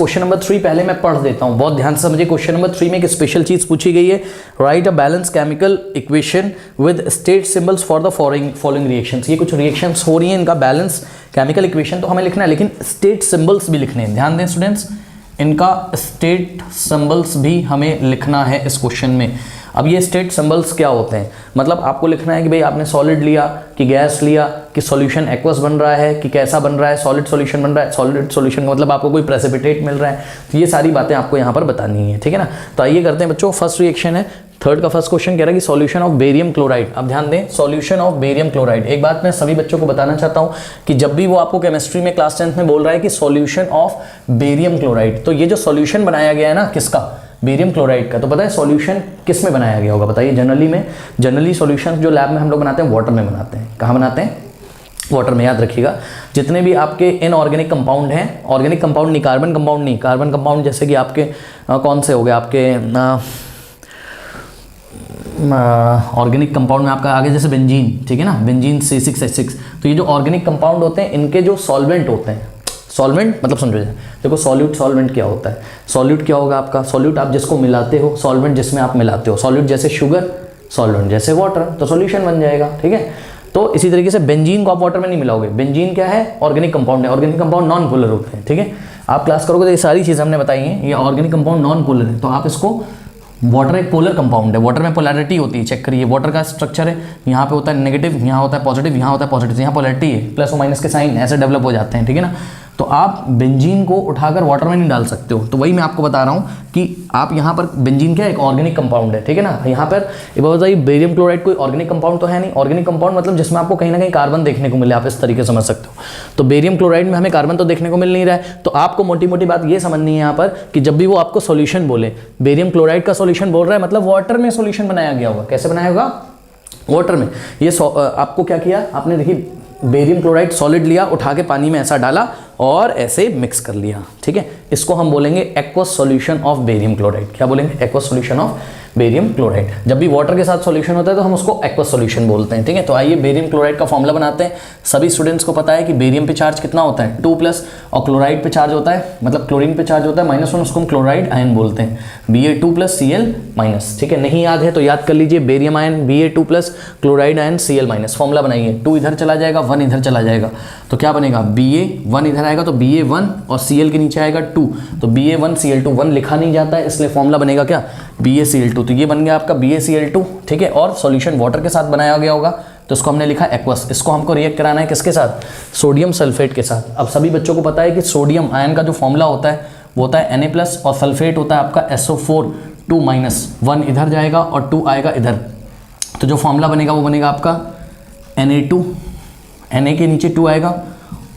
Question number 3 पहले मैं पढ़ देता हूं, बहुत ध्यान से समझिए। क्वेश्चन नंबर 3 में एक स्पेशल चीज पूछी गई है, right a balance chemical equation with state symbols for the following reactions. ये कुछ रिएक्शंस हो रही हैं, इनका बैलेंस केमिकल इक्वेशन तो हमें लिखना है, लेकिन स्टेट सिंबल्स भी लिखने हैं। ध्यान दें स्टूडेंट्स, इनका स्टेट सिंबल्स भी हमें लिखना है इस क्वेश्चन में। अब ये स्टेट सिंबल्स क्या होते हैं, मतलब आपको लिखना है कि भाई आपने सॉलिड लिया कि गैस लिया कि सॉल्यूशन एक्वस बन रहा है कि कैसा बन रहा है, सॉलिड सॉल्यूशन बन रहा है। सॉलिड सॉल्यूशन का मतलब आपको कोई प्रेसिपिटेट मिल रहा है, तो ये सारी बातें आपको यहाँ पर बतानी है, ठीक है ना। तो आइए करते हैं बच्चों, फर्स्ट रिएक्शन है थर्ड का फर्स्ट क्वेश्चन कह रहा है कि सॉल्यूशन ऑफ बेरियम क्लोराइड। अब ध्यान दें, सॉल्यूशन ऑफ बेरियम क्लोराइड। एक बात मैं सभी बच्चों को बताना चाहता हूँ कि जब भी वो आपको केमिस्ट्री में क्लास 10th में बोल रहा है कि सॉल्यूशन ऑफ बेरियम क्लोराइड, तो ये जो सॉल्यूशन बनाया गया है ना किसका, बेरियम क्लोराइड का, तो पता है सॉल्यूशन किस में बनाया गया होगा, बताइए। जनरली सॉल्यूशन जो लैब में हम लोग बनाते हैं वाटर में बनाते हैं। कहाँ बनाते हैं, वाटर में। याद रखिएगा, जितने भी आपके इनऑर्गेनिक कंपाउंड हैं, ऑर्गेनिक कंपाउंड नहीं, कार्बन कंपाउंड नहीं, कार्बन कंपाउंड जैसे कि आपके कौन से हो गए, आपके ऑर्गेनिक कंपाउंड में आपका आगे जैसे बेंजीन, ठीक है ना, बेंजीन C6H6। तो ये जो ऑर्गेनिक कंपाउंड होते हैं, इनके जो सॉल्वेंट होते हैं, सॉल्वेंट मतलब समझो, देखो सॉल्यूट सॉल्वेंट क्या होता है, सॉल्यूट क्या होगा आपका, सॉल्यूट आप जिसको मिलाते हो, सॉल्वेंट जिसमें आप मिलाते हो, सॉल्यूट जैसे शुगर, सॉल्वेंट जैसे वाटर, तो सॉल्यूशन बन जाएगा, ठीक है। तो इसी तरीके से बेंजीन को आप वाटर में नहीं मिलाओगे, बेंजीन क्या है, ऑर्गेनिक कंपाउंड है, ऑर्गेनिक कंपाउंड नॉन पोलर होते हैं, ठीक है। आप क्लास करोगे तो ये सारी चीज़ हमने बताई हैं, ये ऑर्गेनिक कंपाउंड नॉन पोलर है, तो आप इसको, वाटर एक पोलर कंपाउंड है, वाटर में पोलैरिटी होती है, चेक करिए, वाटर का स्ट्रक्चर है, यहाँ पे होता है नेगेटिव, यहाँ होता है पॉजिटिव, यहाँ होता है पॉजिटिव, यहाँ पोलैरिटी है, प्लस और माइनस के साइन ऐसे डेवलप हो जाते हैं, ठीक है ना। तो आप बेंजीन को उठाकर वाटर में नहीं डाल सकते हो, तो वही मैं आपको बता रहा हूँ कि आप यहाँ पर बेंजीन क्या है, एक ऑर्गेनिक कंपाउंड है, ठीक है ना। यहाँ पर ये बताइए बेरियम क्लोराइड कोई ऑर्गेनिक कंपाउंड तो है नहीं, ऑर्गेनिक कंपाउंड मतलब जिसमें आपको कहीं ना कहीं कार्बन देखने को मिले, आप इस तरीके से समझ सकते हो। तो बेरियम क्लोराइड में हमें कार्बन तो देखने को मिल नहीं रहा है, तो आपको मोटी मोटी बात ये समझनी है यहाँ पर कि जब भी वो आपको सोल्यूशन बोले, बेरियम क्लोराइड का सोल्यूशन बोल रहा है, मतलब वाटर में सोल्यूशन बनाया गया होगा। कैसे बनाया होगा, वाटर में। ये आपको क्या किया आपने, देखिए बेरियम क्लोराइड सॉलिड लिया, उठा के पानी में ऐसा डाला और ऐसे मिक्स कर लिया, ठीक है। इसको हम बोलेंगे aqueous solution of barium chloride. क्या बोलेंगे, aqueous solution of barium chloride. जब भी वाटर के साथ सॉल्यूशन होता है तो हम उसको एक्वस सॉल्यूशन बोलते हैं, ठीक है। तो आइए बेरियम क्लोराइड का फॉर्मूला बनाते हैं। सभी स्टूडेंट्स को पता है कि बेरियम पे चार्ज कितना होता है, 2+, और क्लोराइड पे चार्ज होता है, मतलब क्लोरीन पे चार्ज होता है -1, उसको हम क्लोराइड आयन बोलते हैं, Ba2+ Cl-, ठीक है। नहीं याद है तो याद कर लीजिए, barium ion Ba2+, chloride ion Cl-। Formula बनाइए, 2 इधर चला जाएगा, 1 इधर चला जाएगा, तो क्या बनेगा, Ba1 इधर आएगा तो Ba1 और Cl के नीचे आएगा 2, तो Ba1Cl2, 1 लिखा नहीं जाता है इसलिए फॉर्मूला बनेगा क्या, BaCl2। तो ये बन गया आपका BaCl2, ठीक है। और सॉल्यूशन वाटर के साथ बनाया गया होगा, तो इसको हमने लिखा एक्वस। इसको हमको रिएक्ट कराना है किसके साथ, सोडियम सल्फेट के साथ। अब सभी बच्चों को पता है कि सोडियम आयन का जो फॉर्मूला होता है वो होता है Na+ और सल्फेट होता है आपका SO4 2-, 1 इधर जाएगा और 2 आएगा इधर, तो जो फॉर्मूला बनेगा वो बनेगा आपका Na2, Na के नीचे 2 आएगा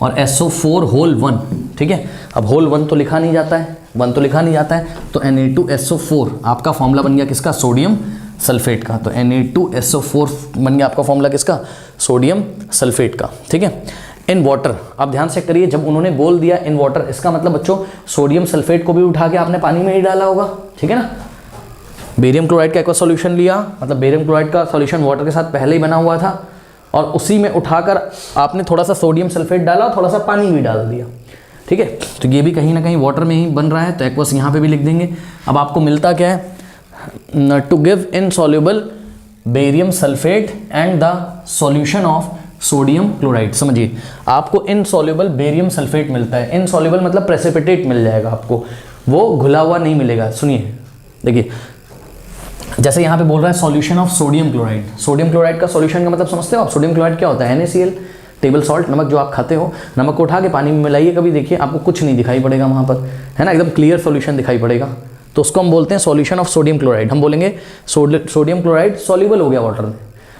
और SO4 होल 1, ठीक है। अब होल 1 तो लिखा नहीं जाता है, 1 तो लिखा नहीं जाता है, तो Na2SO4 आपका फॉर्मूला बन गया किसका, सोडियम सल्फेट का। तो Na2SO4 बन गया आपका फॉर्मूला किसका, सोडियम सल्फेट का, ठीक है। इन वाटर, आप ध्यान से करिए, जब उन्होंने बोल दिया इन वाटर, इसका मतलब बच्चों सोडियम सल्फेट को भी उठा के आपने पानी में ही डाला होगा, ठीक है ना। बेरियम क्लोराइड का एक्वा सॉल्यूशन लिया, मतलब बेरियम क्लोराइड का सॉल्यूशन वाटर के साथ पहले ही बना हुआ था, और उसी में उठाकर आपने थोड़ा सा सोडियम सल्फेट डाला, थोड़ा सा पानी भी डाल दिया, ठीक है। तो ये भी कहीं ना कहीं वाटर में ही बन रहा है, तो एक्वस यहाँ पे भी लिख देंगे। अब आपको मिलता क्या है, to give insoluble barium sulphate and the solution of sodium chloride. समझिए, आपको इनसॉल्युबल बेरियम सल्फेट मिलता है, इनसॉल्युबल मतलब प्रेसिपिटेट मिल जाएगा आपको, वो घुला हुआ नहीं मिलेगा। सुनिए, देखिए जैसे यहाँ पे बोल रहा है solution of sodium chloride, sodium chloride का सॉल्यूशन का मतलब समझते हो आप, सोडियम क्लोराइड क्या होता है, NaCl, टेबल सॉल्ट, नमक जो आप खाते हो, नमक को उठा के पानी में मिलाइए कभी, देखिए आपको कुछ नहीं दिखाई पड़ेगा वहाँ पर, है ना, एकदम क्लियर सॉल्यूशन दिखाई पड़ेगा, तो उसको हम बोलते हैं सॉल्यूशन ऑफ सोडियम क्लोराइड। हम बोलेंगे सोडियम क्लोराइड सॉल्युबल हो गया वाटर में,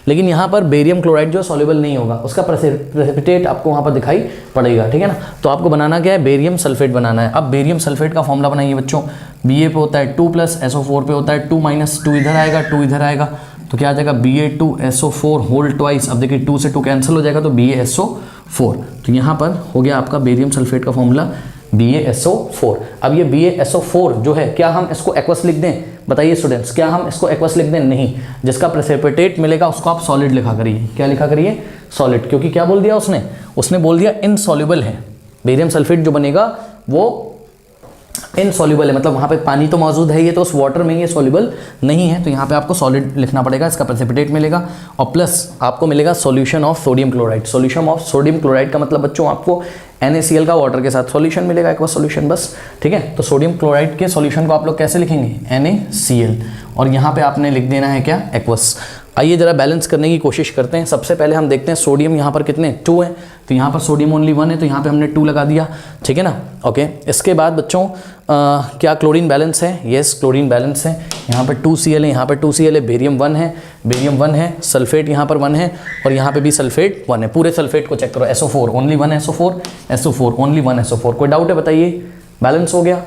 लेकिन यहाँ पर बेरियम क्लोराइड जो सॉल्युबल नहीं होगा, उसका प्रेसिपिटेट आपको वहाँ पर दिखाई पड़ेगा, ठीक है ना। तो आपको बनाना क्या है, बेरियम सल्फेट बनाना है। अब बेरियम सल्फेट का फॉर्मूला बनाइए बच्चों, Ba पे होता है 2+, SO4 पे होता है 2-, 2 इधर आएगा, 2 इधर आएगा, तो क्या आ जाएगा Ba2SO4 होल ट्वाइस। अब देखिए 2 से 2 कैंसिल हो जाएगा, तो BaSO4। तो यहाँ पर हो गया आपका बेरियम सल्फेट का फॉर्मूला BaSO4। अब ये BaSO4 जो है, क्या हम इसको एक्वस लिख दें, बताइए स्टूडेंट्स, क्या हम इसको एक्वस लिख दें, नहीं। जिसका प्रेसिपिटेट मिलेगा उसको आप सॉलिड लिखा करिए। क्या लिखा करिए, सॉलिड, क्योंकि क्या बोल दिया उसने बोल दिया इनसॉल्युबल है, बेरियम सल्फेट जो बनेगा वो इनसॉल्युबल है, मतलब वहाँ पे पानी तो मौजूद है, ये तो उस वाटर में ये सॉल्युबल नहीं है, तो यहाँ पे आपको सॉलिड लिखना पड़ेगा, इसका प्रेसिपिटेट मिलेगा और प्लस आपको मिलेगा solution of sodium chloride. Solution of sodium chloride का मतलब बच्चों आपको NaCl का वाटर के साथ सॉल्यूशन मिलेगा, एक बार सॉल्यूशन बस, ठीक है। तो सोडियम क्लोराइड के सॉल्यूशन को आप लोग कैसे लिखेंगे, NaCl, और यहाँ पे आपने लिख देना है क्या, एक्वस। आइए जरा बैलेंस करने की कोशिश करते हैं। सबसे पहले हम देखते हैं सोडियम यहाँ पर कितने 2 हैं, तो यहाँ पर सोडियम ओनली 1 है, तो यहाँ पे हमने 2 लगा दिया, ठीक है ना। ओके, इसके बाद बच्चों क्या क्लोरीन बैलेंस है, यस क्लोरीन बैलेंस है, यहाँ पर 2Cl है, यहाँ पर 2Cl है, बेरियम 1 है, बेरियम 1 है, सल्फेट यहाँ पर 1 है और यहाँ पे भी सल्फेट 1 है। पूरे सल्फेट को चेक करो, SO4 only 1 SO4, SO4 only 1 SO4। कोई डाउट है बताइए, बैलेंस हो गया,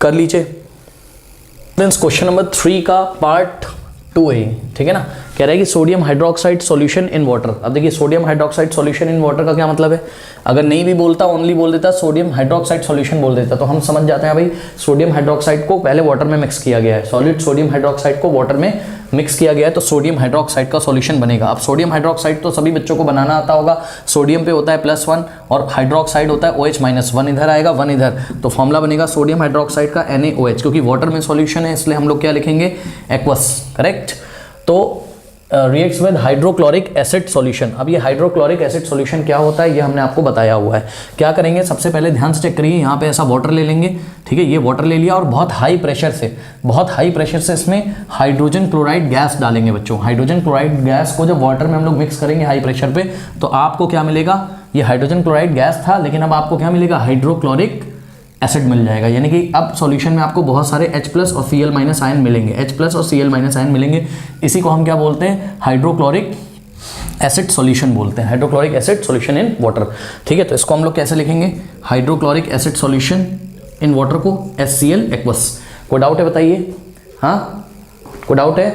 कर लीजिए। फ्रेंड्स क्वेश्चन नंबर 3 का पार्ट 2A, ठीक है ना, कह रहा है कि sodium hydroxide solution in water. अब देखिए sodium hydroxide solution in water का क्या मतलब है, अगर नहीं भी बोलता ओनली बोल देता सोडियम हाइड्रोक्साइड सॉल्यूशन बोल देता तो हम समझ जाते हैं भाई सोडियम हाइड्रोक्साइड को पहले वाटर में मिक्स किया गया है, सॉलिड सोडियम हाइड्रोक्साइड को वाटर में मिक्स किया गया है तो सोडियम हाइड्रोक्साइड का सॉल्यूशन बनेगा। अब सोडियम हाइड्रोक्साइड तो सभी बच्चों को बनाना आता होगा, सोडियम पे होता है +1 और हाइड्रोक्साइड होता है OH- 1 इधर आएगा 1 इधर, तो फॉर्मूला बनेगा सोडियम हाइड्रोक्साइड का NaOH, क्योंकि वाटर में सॉल्यूशन है इसलिए हम लोग क्या लिखेंगे, एक्वस, करेक्ट। तो reacts with hydrochloric acid solution. अब ये हाइड्रोक्लोरिक एसिड सॉल्यूशन क्या होता है ये हमने आपको बताया हुआ है। क्या करेंगे, सबसे पहले ध्यान से चेक करिए, यहाँ पे ऐसा वाटर ले लेंगे, ठीक है, ये वाटर ले लिया और बहुत हाई प्रेशर से इसमें हाइड्रोजन क्लोराइड गैस डालेंगे बच्चों। हाइड्रोजन क्लोराइड गैस को जब वाटर में हम लोग मिक्स करेंगे हाई प्रेशर पे तो आपको क्या मिलेगा, ये हाइड्रोजन क्लोराइड गैस था लेकिन अब आपको क्या मिलेगा, हाइड्रोक्लोरिक एसिड मिल जाएगा, यानी कि अब सॉल्यूशन में आपको बहुत सारे H+ और Cl- आयन मिलेंगे, H+ और Cl- आयन मिलेंगे। इसी को हम क्या बोलते हैं, हाइड्रोक्लोरिक एसिड सॉल्यूशन बोलते हैं, hydrochloric acid solution in water, ठीक है। तो इसको हम लोग कैसे लिखेंगे, hydrochloric acid solution in water को HCl एक्वस। कोई डाउट है बताइए, हाँ कोई डाउट है,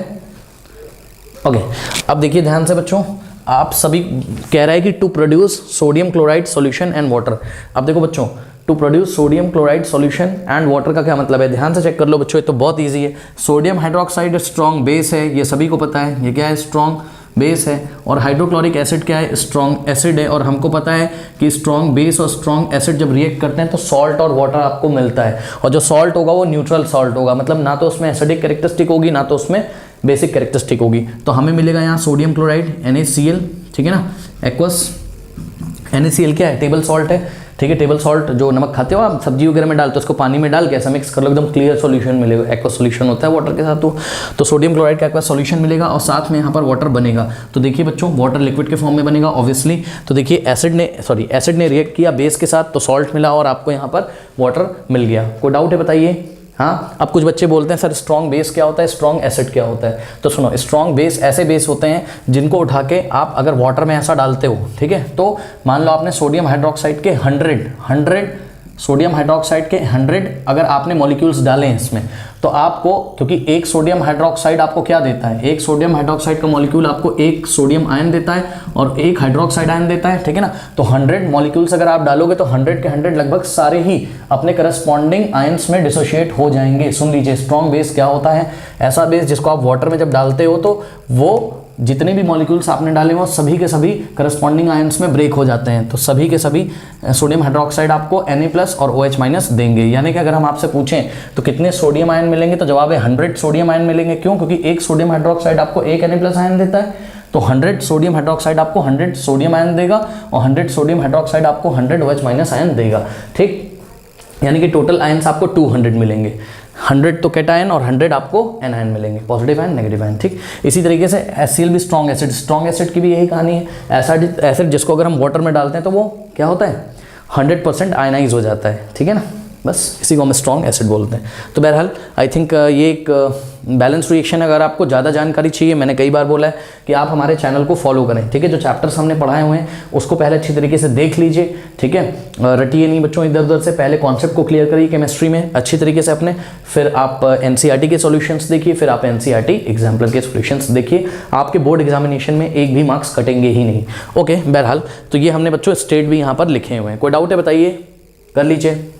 ओके। अब देखिए ध्यान से बच्चों, आप सभी कह रहा है कि to produce sodium chloride solution and water. अब देखो बच्चों, to produce sodium chloride solution and water का क्या मतलब है, ध्यान से चेक कर लो बच्चों, ये तो बहुत इजी है। सोडियम हाइड्रोक्साइड स्ट्रॉन्ग बेस है, ये सभी को पता है, ये क्या है, स्ट्रॉन्ग बेस है, और हाइड्रोक्लोरिक एसिड क्या है, स्ट्रॉन्ग एसिड है, और हमको पता है कि स्ट्रॉन्ग बेस और स्ट्रॉन्ग एसिड जब रिएक्ट करते हैं तो सॉल्ट और वाटर आपको मिलता है, और जो सॉल्ट होगा वो न्यूट्रल सॉल्ट होगा, मतलब ना तो उसमें एसिडिक कैरेक्टरिस्टिक होगी ना तो उसमें बेसिक कैरेक्टरिस्टिक होगी। तो हमें मिलेगा यहाँ सोडियम क्लोराइड NaCl, ठीक है ना, एक्वस। NaCl क्या है, टेबल सॉल्ट है, ठीक है, टेबल सॉल्ट जो नमक खाते हो आप सब्जी वगैरह में डालते हो, उसको पानी में डाल के ऐसा मिक्स कर लो, एकदम क्लियर सॉल्यूशन मिलेगा, एक्वस सॉल्यूशन होता है वाटर के साथ। तो सोडियम क्लोराइड का एक्वस सॉल्यूशन मिलेगा और साथ में यहाँ पर वाटर बनेगा। तो देखिए बच्चों, वाटर लिक्विड के फॉर्म में बनेगा ऑब्वियसली। तो देखिए एसिड ने रिएक्ट किया बेस के साथ तो सॉल्ट मिला और आपको यहाँ पर वाटर मिल गया। कोई डाउट है बताइए, हाँ। अब कुछ बच्चे बोलते हैं सर स्ट्रॉन्ग बेस क्या होता है, स्ट्रॉन्ग एसिड क्या होता है। तो सुनो, स्ट्रॉन्ग बेस ऐसे बेस होते हैं जिनको उठा के आप अगर वाटर में ऐसा डालते हो, ठीक है, तो मान लो आपने सोडियम हाइड्रोक्साइड के 100 सोडियम हाइड्रोक्साइड के 100 अगर आपने मॉलिक्यूल्स डाले हैं इसमें, तो आपको, क्योंकि एक सोडियम हाइड्रोक्साइड आपको क्या देता है, एक सोडियम हाइड्रोक्साइड का मॉलिक्यूल आपको एक सोडियम आयन देता है और एक हाइड्रोक्साइड आयन देता है, ठीक है ना। तो 100 मॉलिक्यूल्स अगर आप डालोगे तो 100 के 100 लगभग सारे ही अपने करस्पॉन्डिंग आयंस में डिसोशिएट हो जाएंगे। सुन लीजिए, स्ट्रॉन्ग बेस क्या होता है, ऐसा बेस जिसको आप वाटर में जब डालते हो तो वो जितने भी मॉलिक्यूल्स आपने डाले वो सभी के सभी करस्पॉन्डिंग आयंस में ब्रेक हो जाते हैं, तो सभी के सभी सोडियम हाइड्रोक्साइड आपको Na+ और OH- देंगे। यानी कि अगर हम आपसे पूछें तो कितने सोडियम आयन मिलेंगे, तो जवाब है 100 सोडियम आयन मिलेंगे। क्यों? क्योंकि एक सोडियम हाइड्रोक्साइड आपको एक Na+ आयन देता है, तो 100 सोडियम हाइड्रोक्साइड आपको 100 सोडियम आयन देगा और 100 सोडियम हाइड्रोक्साइड आपको 100 OH- आयन देगा, ठीक। यानी कि टोटल आयंस आपको 200 मिलेंगे, 100 तो कैटायन और 100 आपको एनायन मिलेंगे, पॉजिटिव आयन नेगेटिव आयन, ठीक। इसी तरीके से HCl भी स्ट्रॉन्ग एसिड की भी यही कहानी है। एसिड जिसको अगर हम वाटर में डालते हैं तो वो क्या होता है, 100% आयनाइज हो जाता है, ठीक है ना, बस इसी को हम स्ट्रॉन्ग एसिड बोलते हैं। तो बहरहाल आई थिंक ये एक बैलेंस रिएक्शन। अगर आपको ज़्यादा जानकारी चाहिए, मैंने कई बार बोला है कि आप हमारे चैनल को फॉलो करें, ठीक है। जो चैप्टर्स हमने पढ़ाए हुए हैं उसको पहले अच्छी तरीके से देख लीजिए, ठीक है। रटिए नहीं बच्चों इधर उधर से, पहले कॉन्सेप्ट को क्लियर करिए केमिस्ट्री में अच्छी तरीके से अपने, फिर आप NCERT के सॉल्यूशंस देखिए, फिर आप NCERT एग्जाम्पल के सॉल्यूशंस देखिए। आपके बोर्ड एग्जामिनेशन में एक भी मार्क्स कटेंगे ही नहीं, ओके। बहरहाल तो ये हमने बच्चों स्टेट भी यहाँ पर लिखे हुए हैं। कोई डाउट है बताइए, कर लीजिए।